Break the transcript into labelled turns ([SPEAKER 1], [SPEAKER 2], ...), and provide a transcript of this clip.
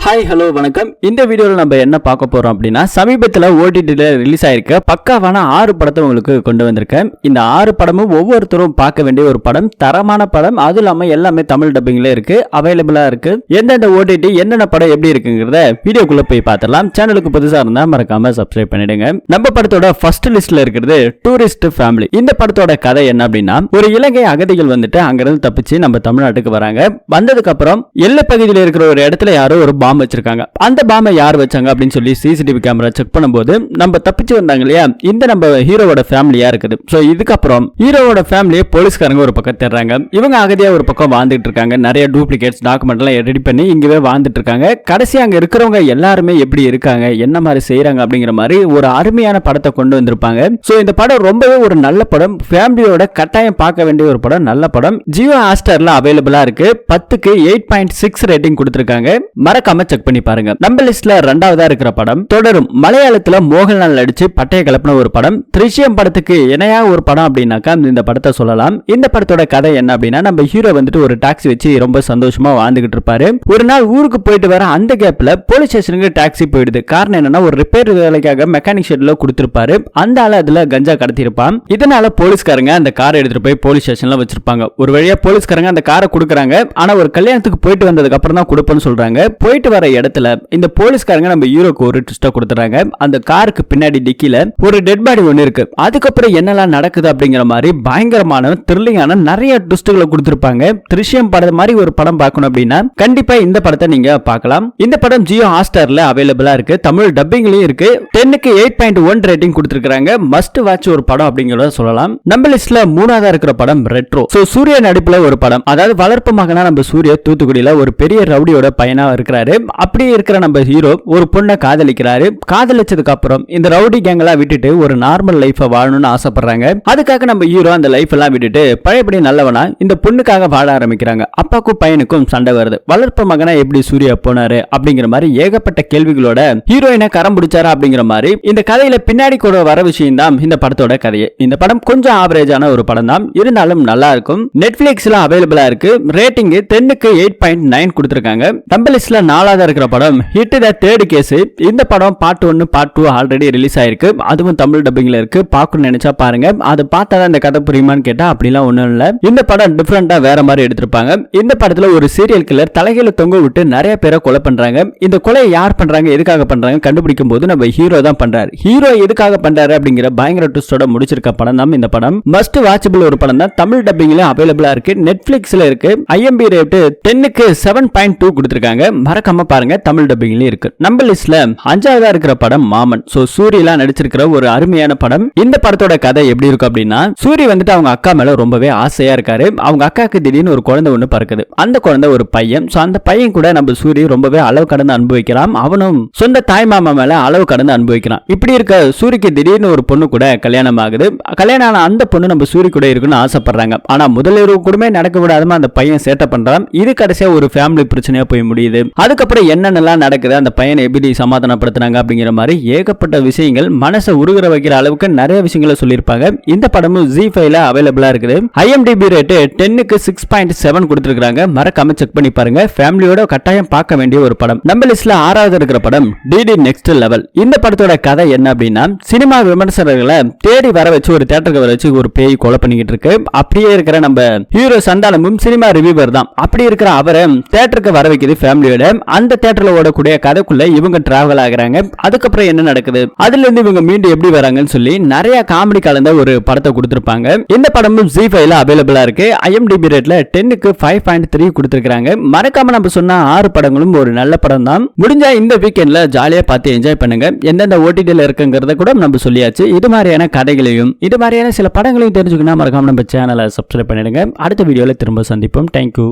[SPEAKER 1] Hi hello வணக்கம். இந்த வீடியோவில் நம்ம என்ன பார்க்க போறோம் அப்படின்னா, சமீபத்தில் ஓடிடியில் ரிலீஸ் ஆயிருக்க பக்காவான 6 படத்தை உங்களுக்கு கொண்டு வந்திருக்கேன். இந்த 6 படமும் ஒவ்வொருத்தரும் பார்க்க வேண்டிய ஒரு படம், தரமான படம். அதுவும் இல்லாமல் எல்லாமே தமிழ் டப்பிங்ல இருக்கு, அவைலபிளா இருக்கு. எந்தெந்த ஓடிடி என்னென்ன படம் எப்படி இருக்குங்கிறத வீடியோக்குள்ள போய் பார்த்துடலாம். சேனலுக்கு புதுசா இருந்தா மறக்காம சப்ஸ்கிரைப் பண்ணிடுங்க. நம்ம படத்தோட ஃபர்ஸ்ட் லிஸ்ட்ல இருக்கிறது டூரிஸ்ட் ஃபேமிலி. இந்த படத்தோட கதை என்ன அப்படின்னா, ஒரு இலங்கை அகதிகள் வந்துட்டு அங்கிருந்து தப்பிச்சு நம்ம தமிழ்நாட்டுக்கு வராங்க. வந்ததுக்கு அப்புறம் எல்லை பகுதியில் இருக்கிற ஒரு இடத்துல யாரோ ஒரு பாம் வச்சிருக்காங்க. அந்த பாம்பை யார் வச்சாங்க அப்படின்னு சொல்லி சிசிடிவி கேமரா செக் பண்ணும்போது நம்ம தப்பிச்சு வந்தாங்க இல்லையா, இந்த நம்ம ஹீரோவோட ஃபேமிலியா இருக்குது. சோ இதுக்கப்புறம் ஹீரோவோட ஃபேமிலியை போலீஸ்காரங்க ஒரு பக்கம் தேடுறாங்க. இவங்க அகதியா ஒரு பக்கம் வாழ்ந்துட்டு இருக்காங்க. நிறைய டூப்ளிகேட்ஸ் டாக்குமெண்ட் எல்லாம் ரெடி பண்ணி இங்கவே வாழ்ந்துட்டு இருக்காங்க. கடைசி அங்க இருக்கிறவங்க எல்லாருமே எப்படி இருக்காங்க, என்ன மாதிரி செய்யறாங்க அப்படிங்கிற மாதிரி ஒரு அருமையான படத்தை கொண்டு வந்திருப்பாங்க. சோ இந்த படம் ரொம்பவே ஒரு நல்ல படம், ஃபேமிலியோட கட்டாயம் பார்க்க வேண்டிய ஒரு படம், நல்ல படம். ஜியோ ஹாட்ஸ்டார்ல அவைலபிளா இருக்கு. 10க்கு 8.6 ரேட்டிங் கொடுத்திருக்காங்க. மறக்காம செக் பண்ணி பாருங்க. நம்ம லிஸ்ட்ல 2வதா இருக்கிற படம் தொடரும். மலையாளத்துல மோகன்லால் நடிச்சு பட்டைய கலப்பின ஒரு படம். திருஷ்யம் படத்துக்கு இணையா ஒரு படம் அப்படின்னாக்கா இந்த படத்தை சொல்லலாம். இந்த படத்தோட கதை என்ன அப்படின்னா, நம்ம ஹீரோ வந்துட்டு ஒரு டாக்ஸி வச்சு ரொம்ப சந்தோஷமா வாழ்ந்துகிட்டு இருப்பாரு. ஒரு நாள் ஊருக்கு போயிட்டு வர அந்த கேப்ல போலீஸ் ஸ்டேஷனுக்கு டாக்ஸி போயிடுது. காரணம் என்னன்னா, ஒரு ரிப்பேர் வேலைக்காக மெக்கானிக் ஷெட்ல கொடுத்திருப்பாரு. அந்த ஆளு அதுல கஞ்சா கடத்திருப்பான். இதனால போலீஸ்காரங்க அந்த காரை எடுத்துட்டு போய் போலீஸ் ஸ்டேஷன்ல வச்சிருப்பாங்க. ஒரு வழியா போலீஸ்காரங்க அந்த காரை கொடுக்கறாங்க. ஆனா ஒரு கல்யாணத்துக்கு போயிட்டு வந்ததுக்கு அப்புறம் தான் கொடுப்பேன்னு சொல்றாங்க. போயிட்டு வர இடத்துல இந்த போலீஸ்காரங்க நம்ம ஹீரோக்கு ஒரு ட்விஸ்ட் கொடுத்துறாங்க. அந்த காருக்கு பின்னாடி டிக்கில ஒரு டெட் பாடி ஒன்னு இருக்கு. அதுக்கப்புறம் என்னெல்லாம் நடக்குது அப்படிங்கிற மாதிரி பயங்கரமான த்ரில்லிங்கான நிறைய ட்விஸ்ட்களை கொடுத்திருப்பாங்க. திருஷ்யம் படம் மாதிரி ஒரு படம் பார்க்கணும் அப்படின்னா கண்டிப்பா இந்த படத்தை நீங்க பார்க்கலாம். இந்த படம் ஜியோ ஹாட்ஸ்டார்ல அவைலபிளா இருக்கு, தமிழ் டப்பிங்லயும் இருக்கு. 10க்கு 8.1 ரேட்டிங் கொடுத்திருக்காங்க. மஸ்ட் வாட்ச் ஒரு படம் அப்படிங்கறத சொல்லலாம். நம்ம லிஸ்ட்ல 3வதா இருக்கிற படம் ரெட்ரோ. சோ சூர்யா நடிப்புல ஒரு படம், அதாவது வளர்ப்பு மகனா நம்ம சூர்யா தூத்துக்குடியில ஒரு பெரிய ரவுடியோட பையனா இருக்கிறாரு. அப்படியே இருக்கிற நம்ம ஹீரோ ஒரு பொண்ணை காதலிக்கிறாரு. காதலிச்சதுக்கு அப்புறம் இந்த ரவுடி கேங்கெல்லாம் விட்டுட்டு ஒரு நார்மல் லைஃப் வாழணும்னு ஆசைப்படுறாங்க. அதுக்காக நம்ம ஹீரோ அந்த லைஃப் எல்லாம் விட்டுட்டு பழையபடி நல்லவனா இந்த பொண்ணுக்காக வாழ ஆரம்பிக்கிறாங்க. அப்பாக்கும் பையனுக்கும் சண்டை வருது. வளர்ப்பு மகனா எப்படி சூர்யா போனாரு அப்படிங்கிற மாதிரி ஏகப்பட்ட கேள்விகளோட ஹீரோயினை கரம் பிடிச்சாரா அப்படிங்கிற மாதிரி இந்த கதையில பின்னாடி கூட வர விஷயம் தான் இந்த படத்தோட கதையே. இந்த படம் கொஞ்சம் ஆவரேஜான ஒரு படம் தான், இருந்தாலும் நல்லா இருக்கும். நெட்ஃபிளிக்ஸ்ல அவைலபிளா இருக்கு. ரேட்டிங் 10க்கு 8.9 கொடுத்திருக்காங்க. நம்ம லிஸ்ட்ல 4வதா இருக்கிற படம் ஹிட் தி தேர்ட் கேஸ். இந்த படம் பார்ட் 1 பார்ட் 2 ஆல்ரெடி ரிலீஸ் ஆயிருக்கு. அதுவும் தமிழ் டப்பிங்ல இருக்கு. பார்க்கணும்னு நினைச்சா பாருங்க. அது பார்த்தாதான் இந்த கதை புரியுமான்னு கேட்டா அப்படிலாம் ஒண்ணும் இல்ல. இந்த படம் டிஃபரெண்டா வேற மாதிரி எடுத்திருப்பாங்க. இந்த படத்துல ஒரு சீரியல் கில்லர் தலைகையில தொங்க விட்டு நிறைய பேரை கொலை பண்றாங்க. இந்த கொலையை யார் பண்றாங்க, எதுக்காக பண்றாங்க கண்டுபிடிக்கும் போது நம்ம ஹீரோ தான் பண்றாரு. ஹீரோ எதுக்காக பண்றாரு அப்படிங்கிற பயங்கர ட்விஸ்டோட முடிச்சிருக்க படம் தான் இந்த படம். மஸ்ட் வாட்சபிள் ஒரு படம் தான். தமிழ் டப்பிங்ல அவைலபிளா இருக்கு. நெட்ஃபிளிக்ஸ்ல இருக்கு. IMDb ரேட் 10க்கு 7.2 கொடுத்திருக்காங்க. மறக்காம பாருங்க, தமிழ் டப்பிங்ல இருக்கு. நம்ம லிஸ்ட்ல 5வதா இருக்கிற படம் மாமன். சோ சூரியலா நடிச்சிருக்கிற ஒரு அருமையான படம். இந்த படத்தோட கதை எப்படி இருக்கு அப்படின்னா, சூரிய வந்துட்டு அவங்க அக்கா மேல ரொம்பவே ஆசையா இருக்காரு. அவங்க அக்காக்கு திடீர்னு ஒரு குழந்தை ஒண்ணு பிறக்குது. அந்த குழந்தை ஒரு பையன். சோ அந்த பையன் கூட நம்ம சூரிய ரொம்பவே அளவு கடந்து அனுபவிக்கலாம். அவனும் சொந்த தாய் மாமா மேல அளவு கடந்து அனுபவிக்கிறான். இப்படி இருக்க சூரிக்கு திடீர்னு ஒரு பொண்ணு கூட கல்யாணம் ஆகுது. கல்யாணம் ஆன அந்த பொண்ணு நம்ம சூரிய கூட இருக்குன்னு ஆசைப்படுறாங்க. ஆனா முதலிரவு கூடமே நடக்க விடாம அந்த பையன் சேட்டை பண்றான். இது கடைசியா ஒரு ஃபேமிலி பிரச்சனையா போய் முடியுது. அதுக்கப்புறம் என்னென்னலாம் நடக்குது, அந்த பையனை எப்படி சமாதானப்படுத்துறாங்க அப்படிங்கிற மாதிரி ஏகப்பட்ட விஷயங்கள் மனசை உருகிற வைக்கிற அளவுக்கு நிறைய விஷயங்களை சொல்லியிருப்பாங்க. இந்த படமும் ZEE5ல அவைலபிளா இருக்குது. IMDb ரேட் 10க்கு 6.7 கொடுத்திருக்காங்க. மறக்காம செக் பண்ணி பாருங்க. ஃபேமிலியோட கட்டாயம் பார்க்க வேண்டிய ஒரு படம். நம்ம லிஸ்ட்ல 6வதா இருக்கிற படம் DD நெக்ஸ்ட் லெவல். இந்த படத்தோட கதை என்ன அப்படின்னா, சினிமா விமர்சகர்களை தேடி வர வச்சு ஒரு தியேட்டருக்கு வர வச்சு ஒரு பேய் கொலை பண்ணிக்கிட்டு இருக்கு. அப்படியே இருக்கிற நம்ம ஹீரோ சந்தானமும் சினிமா ரிவ்யூவர் தான். அப்படி இருக்கிற அவரை தியேட்டருக்கு வர வைக்குது ஃபேமிலியோட. அந்த தியேட்டர்ல ஓடக்கூடிய கதைக்குள்ள இவங்க டிராவல் ஆகுறாங்க. அதுக்கப்புறம் என்ன நடக்குது, அதுல இருந்து இவங்க மீண்டும் எப்படி வராங்கன்னு சொல்லி நிறைய காமெடி கலந்த ஒரு படத்தை கொடுத்திருப்பாங்க. இந்த படமும் ZEE5ல அவைலபிளா இருக்கு. IMDb ரேட்ல 10க்கு 5.3 கொடுத்திருக்காங்க. மறக்காம நம்ம சொன்ன 6 படங்களும் ஒரு நல்ல படம் தான். முடிஞ்சா இந்த வீக்கெண்ட்ல ஜாலியா பார்த்து என்ஜாய் பண்ணுங்க. எந்தெந்த OTTல இருக்குங்கிறத கூட நம்ம சொல்லியாச்சு. இது மாதிரியான கதைகளையும் இது மாதிரியான சில படங்களையும் தெரிஞ்சுக்கணும் மறக்காம நம்ம சேனலை சப்ஸ்கிரைப் பண்ணிடுங்க. அடுத்த வீடியோல திரும்ப சந்திப்போம். தேங்க்யூ.